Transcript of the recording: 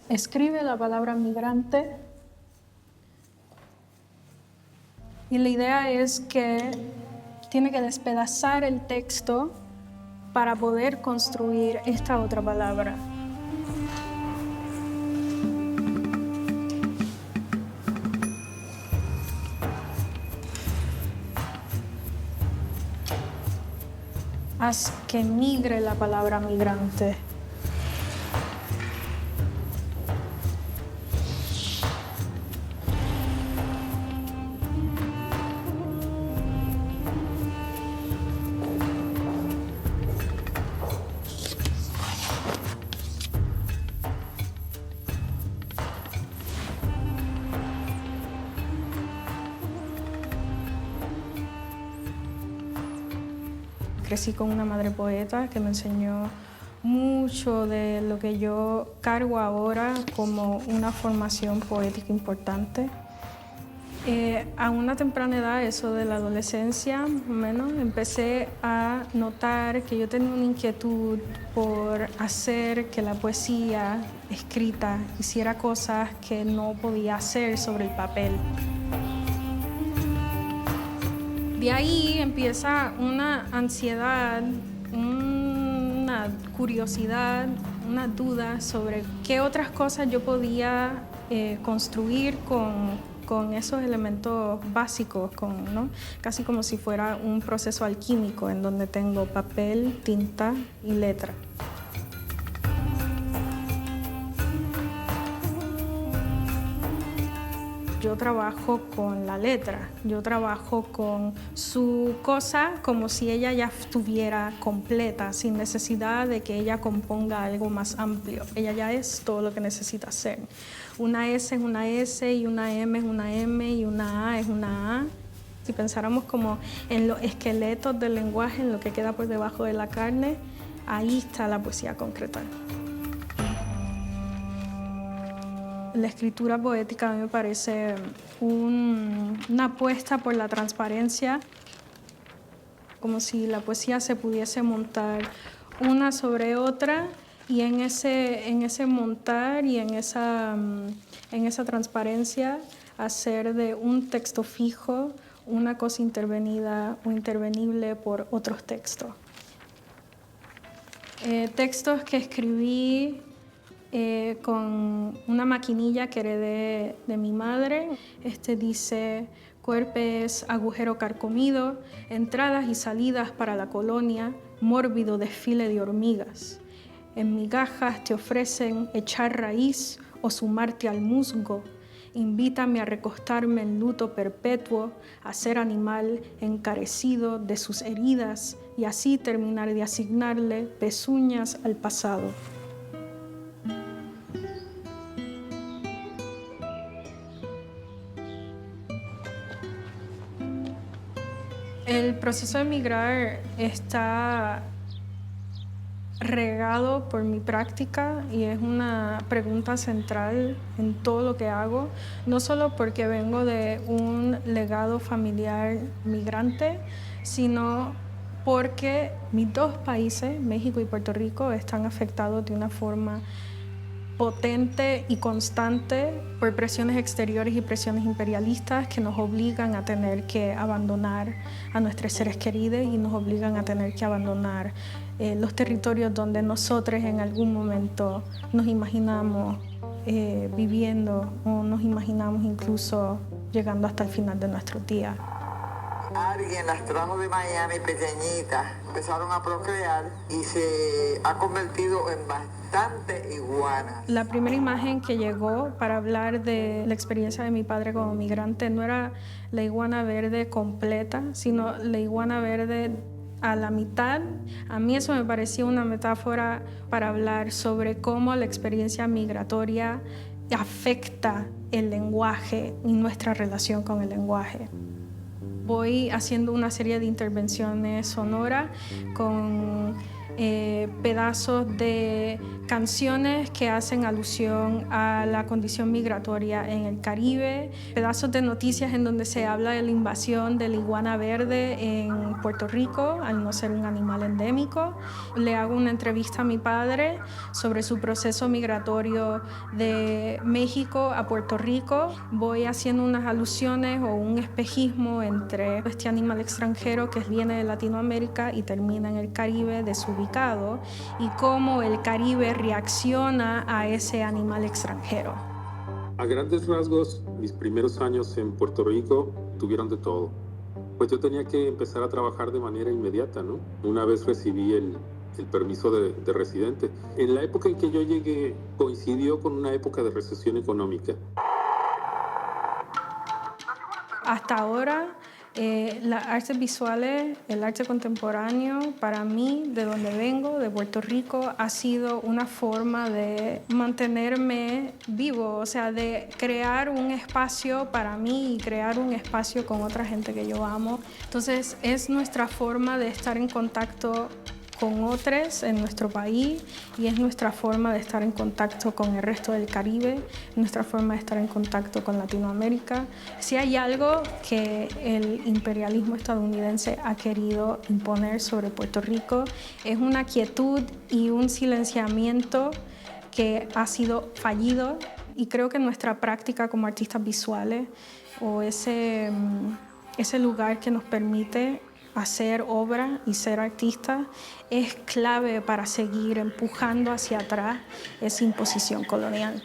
escribe la palabra migrante y la idea es que tiene que despedazar el texto para poder construir esta otra palabra. Haz que migre la palabra migrante. Crecí con una madre poeta que me enseñó mucho de lo que yo cargo ahora como una formación poética importante. A una temprana edad, eso de la adolescencia, menos, empecé a notar que yo tenía una inquietud por hacer que la poesía escrita hiciera cosas que no podía hacer sobre el papel. De ahí empieza una ansiedad, una curiosidad, una duda sobre qué otras cosas yo podía construir con esos elementos básicos, ¿no? Casi como si fuera un proceso alquímico en donde tengo papel, tinta y letra. Yo trabajo con la letra, yo trabajo con su cosa como si ella ya estuviera completa, sin necesidad de que ella componga algo más amplio. Ella ya es todo lo que necesita ser. Una S es una S y una M es una M y una A es una A. Si pensáramos como en los esqueletos del lenguaje, en lo que queda por debajo de la carne, ahí está la poesía concreta. La escritura poética a mí me parece una apuesta por la transparencia, como si la poesía se pudiese montar una sobre otra y en ese montar y en esa transparencia hacer de un texto fijo una cosa intervenida o intervenible por otros textos. Textos que escribí con una maquinilla que heredé de mi madre. Dice: cuerpes, agujero carcomido, entradas y salidas para la colonia, mórbido desfile de hormigas. En migajas te ofrecen echar raíz o sumarte al musgo. Invítame a recostarme en luto perpetuo, a ser animal encarecido de sus heridas y así terminar de asignarle pezuñas al pasado. El proceso de migrar está regado por mi práctica y es una pregunta central en todo lo que hago, no solo porque vengo de un legado familiar migrante, sino porque mis dos países, México y Puerto Rico, están afectados de una forma potente y constante por presiones exteriores y presiones imperialistas que nos obligan a tener que abandonar a nuestros seres queridos y nos obligan a tener que abandonar los territorios donde nosotros en algún momento nos imaginamos viviendo o nos imaginamos incluso llegando hasta el final de nuestros días. Alguien las trajo de Miami pequeñitas, empezaron a procrear y se ha convertido en bastante iguanas. La primera imagen que llegó para hablar de la experiencia de mi padre como migrante no era la iguana verde completa, sino la iguana verde a la mitad. A mí eso me parecía una metáfora para hablar sobre cómo la experiencia migratoria afecta el lenguaje y nuestra relación con el lenguaje. Voy haciendo una serie de intervenciones sonoras con pedazos de canciones que hacen alusión a la condición migratoria en el Caribe, pedazos de noticias en donde se habla de la invasión de la iguana verde en Puerto Rico, al no ser un animal endémico. Le hago una entrevista a mi padre sobre su proceso migratorio de México a Puerto Rico. Voy haciendo unas alusiones o un espejismo entre este animal extranjero que viene de Latinoamérica y termina en el Caribe desubicado, y cómo el Caribe reacciona a ese animal extranjero. A grandes rasgos, mis primeros años en Puerto Rico tuvieron de todo. Pues yo tenía que empezar a trabajar de manera inmediata, ¿no? Una vez recibí el permiso de residente. En la época en que yo llegué coincidió con una época de recesión económica. Hasta ahora, las artes visuales, el arte contemporáneo, para mí, de donde vengo, de Puerto Rico, ha sido una forma de mantenerme vivo, o sea, de crear un espacio para mí y crear un espacio con otra gente que yo amo. Entonces, es nuestra forma de estar en contacto con otros en nuestro país, y es nuestra forma de estar en contacto con el resto del Caribe, nuestra forma de estar en contacto con Latinoamérica. Si hay algo que el imperialismo estadounidense ha querido imponer sobre Puerto Rico, es una quietud y un silenciamiento que ha sido fallido, y creo que nuestra práctica como artistas visuales, o ese lugar que nos permite hacer obra y ser artista, es clave para seguir empujando hacia atrás esa imposición colonial.